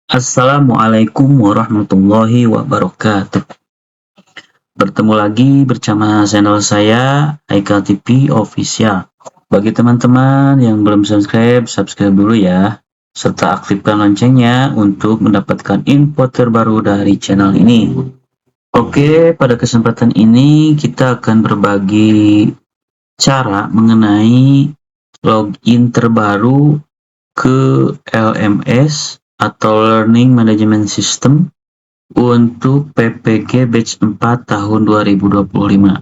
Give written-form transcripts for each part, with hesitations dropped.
Assalamualaikum warahmatullahi wabarakatuh. Bertemu lagi bersama channel saya, Haikal TV Official. Bagi teman-teman yang belum subscribe dulu ya. Serta aktifkan loncengnya untuk mendapatkan info terbaru dari channel ini. Oke, pada kesempatan ini kita akan berbagi cara mengenai login terbaru ke LMS atau Learning Management System untuk PPG Batch 4 tahun 2025.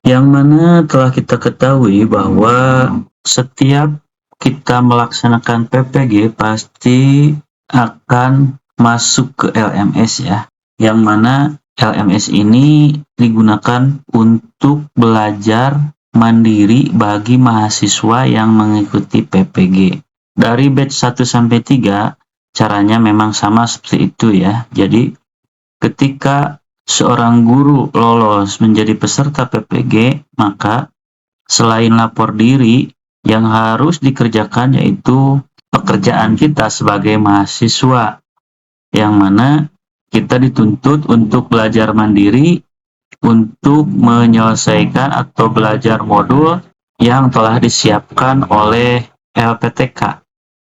Yang mana telah kita ketahui bahwa setiap kita melaksanakan PPG pasti akan masuk ke LMS ya. Yang mana LMS ini digunakan untuk belajar mandiri bagi mahasiswa yang mengikuti PPG. Dari batch 1 sampai 3 caranya memang sama seperti itu ya. Jadi ketika seorang guru lolos menjadi peserta PPG, maka selain lapor diri, yang harus dikerjakan yaitu pekerjaan kita sebagai mahasiswa, yang mana kita dituntut untuk belajar mandiri untuk menyelesaikan atau belajar modul yang telah disiapkan oleh LPTK.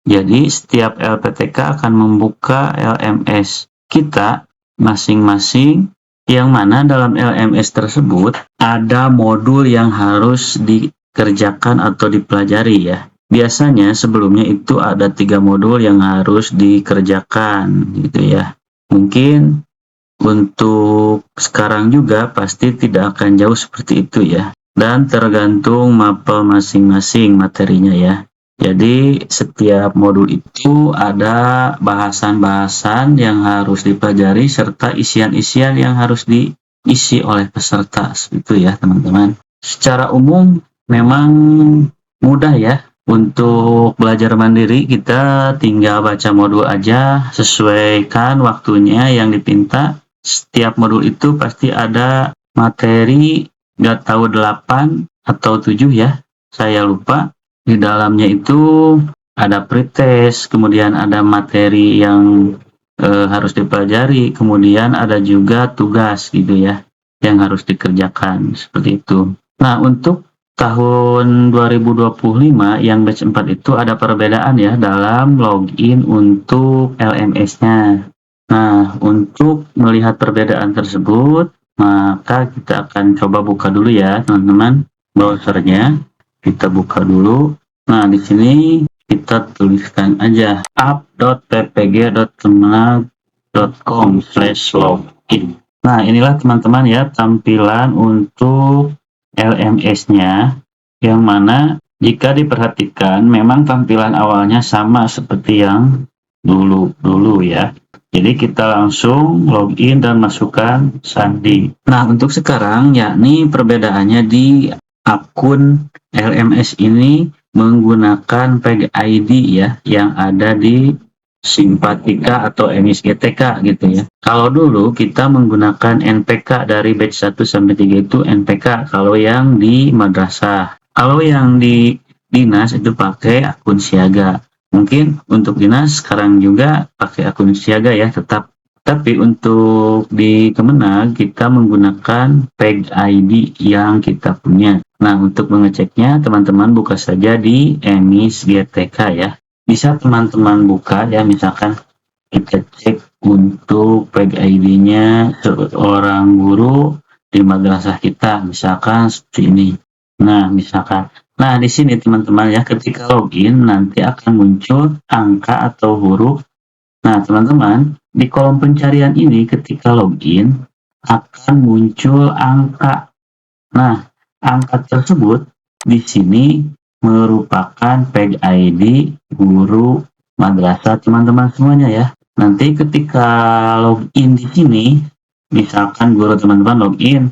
Jadi setiap LPTK akan membuka LMS kita masing-masing, yang mana dalam LMS tersebut ada modul yang harus dikerjakan atau dipelajari ya. Biasanya sebelumnya itu ada 3 modul yang harus dikerjakan gitu ya. Mungkin untuk sekarang juga pasti tidak akan jauh seperti itu ya. Dan tergantung mapel masing-masing materinya ya. Jadi setiap modul itu ada bahasan-bahasan yang harus dipelajari serta isian-isian yang harus diisi oleh peserta. Itu ya teman-teman. Secara umum memang mudah ya untuk belajar mandiri. Kita tinggal baca modul aja, sesuaikan waktunya yang dipinta. Setiap modul itu pasti ada materi, nggak tahu 8 atau 7 ya, saya lupa. Di dalamnya itu ada pretest, kemudian ada materi yang harus dipelajari, kemudian ada juga tugas gitu ya yang harus dikerjakan seperti itu. Nah, untuk tahun 2025 yang batch 4 itu ada perbedaan ya dalam login untuk LMS-nya. Nah, untuk melihat perbedaan tersebut, maka kita akan coba buka dulu ya teman-teman browsernya. Kita buka dulu. Nah, di sini kita tuliskan aja app.ppg.kemenag.com/login. Nah, inilah teman-teman ya tampilan untuk LMS-nya, yang mana jika diperhatikan memang tampilan awalnya sama seperti yang dulu ya. Jadi kita langsung login dan masukkan sandi. Nah, untuk sekarang yakni perbedaannya di akun LMS ini menggunakan PEG ID ya, yang ada di Simpatika atau Emis GTK gitu ya. Kalau dulu kita menggunakan NPK dari batch 1 sampai 3 itu NPK kalau yang di madrasah. Kalau yang di dinas itu pakai akun siaga. Mungkin untuk dinas sekarang juga pakai akun siaga ya tetap. Tapi untuk di Kemenag kita menggunakan PEG ID yang kita punya. Nah, untuk mengeceknya teman-teman buka saja di Emis GTK ya. Bisa teman-teman buka ya, misalkan kita cek untuk PEG ID-nya seorang guru di madrasah kita, misalkan seperti ini. Nah, misalkan. Nah, di sini teman-teman ya, ketika login nanti akan muncul angka atau huruf. Nah, teman-teman, di kolom pencarian ini ketika login akan muncul angka. Nah, angka tersebut di sini merupakan PEG ID guru madrasah teman-teman semuanya ya. Nanti ketika login di sini, misalkan guru teman-teman login,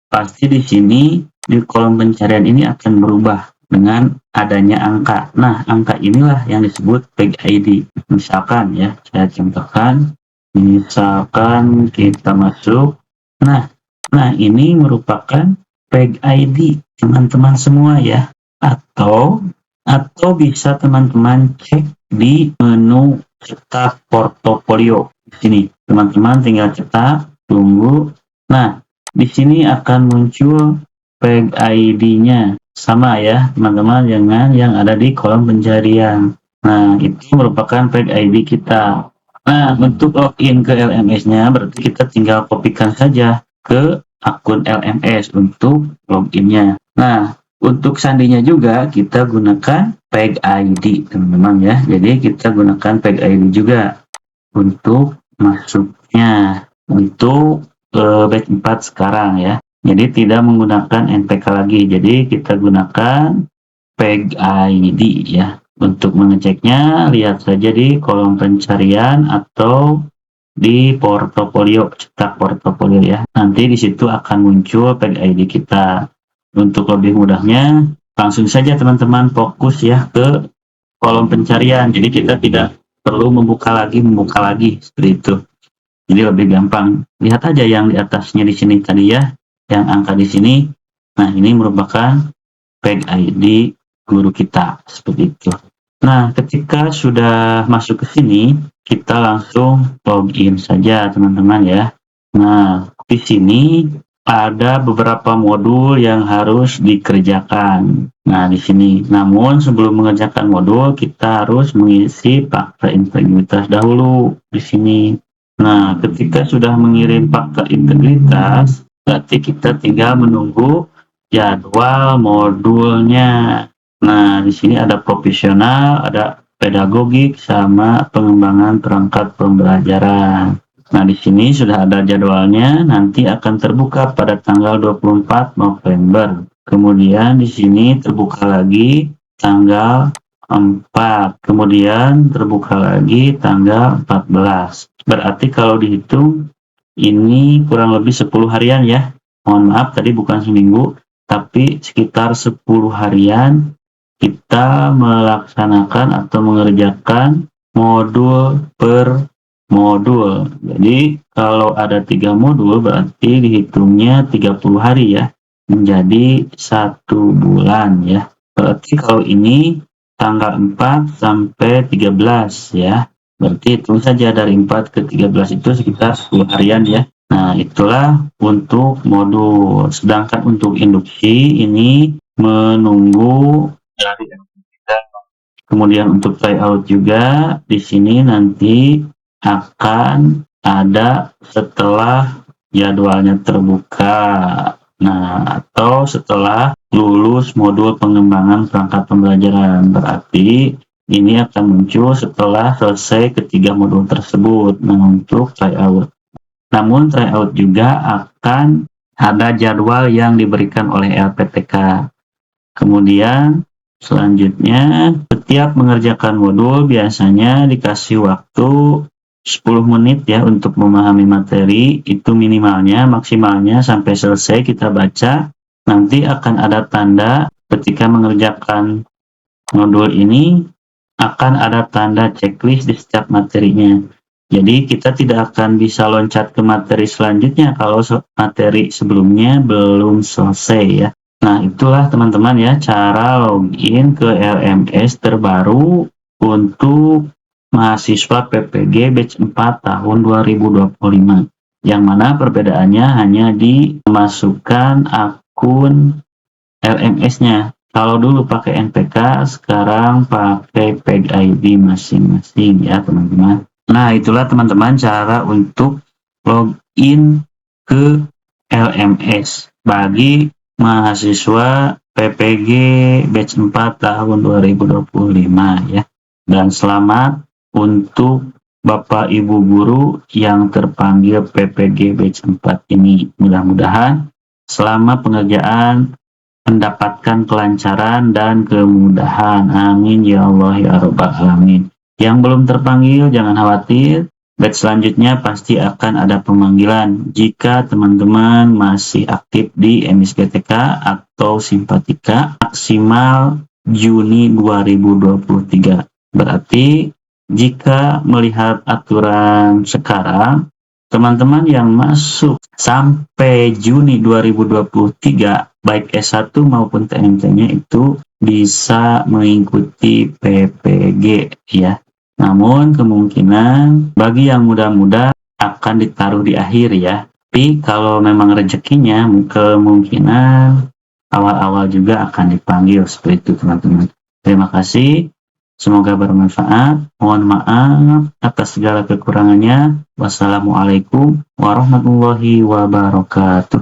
pasti di sini di kolom pencarian ini akan berubah dengan adanya angka. Nah, angka inilah yang disebut PEG ID. Misalkan ya, saya contohkan. Misalkan kita masuk. Nah ini merupakan PEG ID teman-teman semua ya. Atau bisa teman-teman cek di menu cetak portofolio. Di sini teman-teman tinggal cetak, tunggu. Nah, di sini akan muncul peg ID-nya. Sama ya teman-teman dengan yang ada di kolom pencarian. Nah, itu merupakan peg ID kita. Nah, untuk login ke LMS-nya berarti kita tinggal kopikan saja ke akun LMS untuk loginnya. Nah, untuk sandinya juga kita gunakan peg ID, teman-teman ya. Jadi kita gunakan peg ID juga untuk masuknya untuk batch 4 sekarang ya. Jadi tidak menggunakan NPK lagi. Jadi kita gunakan peg ID ya. Untuk mengeceknya, lihat saja di kolom pencarian atau di portofolio, cetak portofolio ya. Nanti di situ akan muncul peg ID kita. Untuk lebih mudahnya, langsung saja teman-teman fokus ya ke kolom pencarian. Jadi kita tidak perlu membuka lagi seperti itu. Jadi lebih gampang. Lihat aja yang di atasnya di sini tadi ya, yang angka di sini. Nah, ini merupakan peg ID guru kita seperti itu. Nah, ketika sudah masuk ke sini, kita langsung login saja teman-teman ya. Nah, di sini ada beberapa modul yang harus dikerjakan. Nah, di sini. Namun sebelum mengerjakan modul, kita harus mengisi fakta integritas dahulu di sini. Nah, ketika sudah mengirim fakta integritas, berarti kita tinggal menunggu jadwal modulnya. Nah, di sini ada profesional, ada pedagogik, sama pengembangan perangkat pembelajaran. Nah, di sini sudah ada jadwalnya, nanti akan terbuka pada tanggal 24 November. Kemudian di sini terbuka lagi tanggal 4, kemudian terbuka lagi tanggal 14. Berarti kalau dihitung, ini kurang lebih 10 harian ya. Mohon maaf, tadi bukan seminggu, tapi sekitar 10 harian kita melaksanakan atau mengerjakan modul per modul. Jadi kalau ada 3 modul berarti dihitungnya 30 hari ya, menjadi 1 bulan ya. Berarti kalau ini tanggal 4 sampai 13 ya. Berarti hitung saja dari 4 ke 13 itu sekitar 10 harian ya. Nah, itulah untuk modul. Sedangkan untuk induksi ini menunggu dari kita. Kemudian untuk tryout juga di sini nanti akan ada setelah jadwalnya terbuka. Nah, atau setelah lulus modul pengembangan perangkat pembelajaran. Berarti ini akan muncul setelah selesai ketiga modul tersebut. Nah, untuk tryout. Namun tryout juga akan ada jadwal yang diberikan oleh LPTK. Kemudian selanjutnya, setiap mengerjakan modul biasanya dikasih waktu 10 menit ya untuk memahami materi. Itu minimalnya, maksimalnya sampai selesai kita baca. Nanti akan ada tanda ketika mengerjakan modul ini, akan ada tanda checklist di setiap materinya. Jadi kita tidak akan bisa loncat ke materi selanjutnya kalau materi sebelumnya belum selesai ya. Nah, itulah teman-teman ya cara login ke LMS terbaru untuk mahasiswa PPG batch 4 tahun 2025. Yang mana perbedaannya hanya di memasukkan akun LMS-nya. Kalau dulu pakai NPK, sekarang pakai peg ID masing-masing ya teman-teman. Nah, itulah teman-teman cara untuk login ke LMS bagi mahasiswa PPG batch 4 tahun 2025 ya. Dan selamat untuk Bapak Ibu guru yang terpanggil PPG batch 4 ini. Mudah-mudahan selama pengerjaan mendapatkan kelancaran dan kemudahan. Amin ya Allah ya Rabbal Alamin. Yang belum terpanggil jangan khawatir, batch selanjutnya pasti akan ada pemanggilan jika teman-teman masih aktif di MISGTK atau Simpatika maksimal Juni 2023. Berarti jika melihat aturan sekarang, teman-teman yang masuk sampai Juni 2023 baik S1 maupun TMT-nya itu bisa mengikuti PPG ya. Namun kemungkinan bagi yang muda-muda akan ditaruh di akhir ya. Tapi kalau memang rezekinya kemungkinan awal-awal juga akan dipanggil seperti itu teman-teman. Terima kasih. Semoga bermanfaat. Mohon maaf atas segala kekurangannya. Wassalamualaikum warahmatullahi wabarakatuh.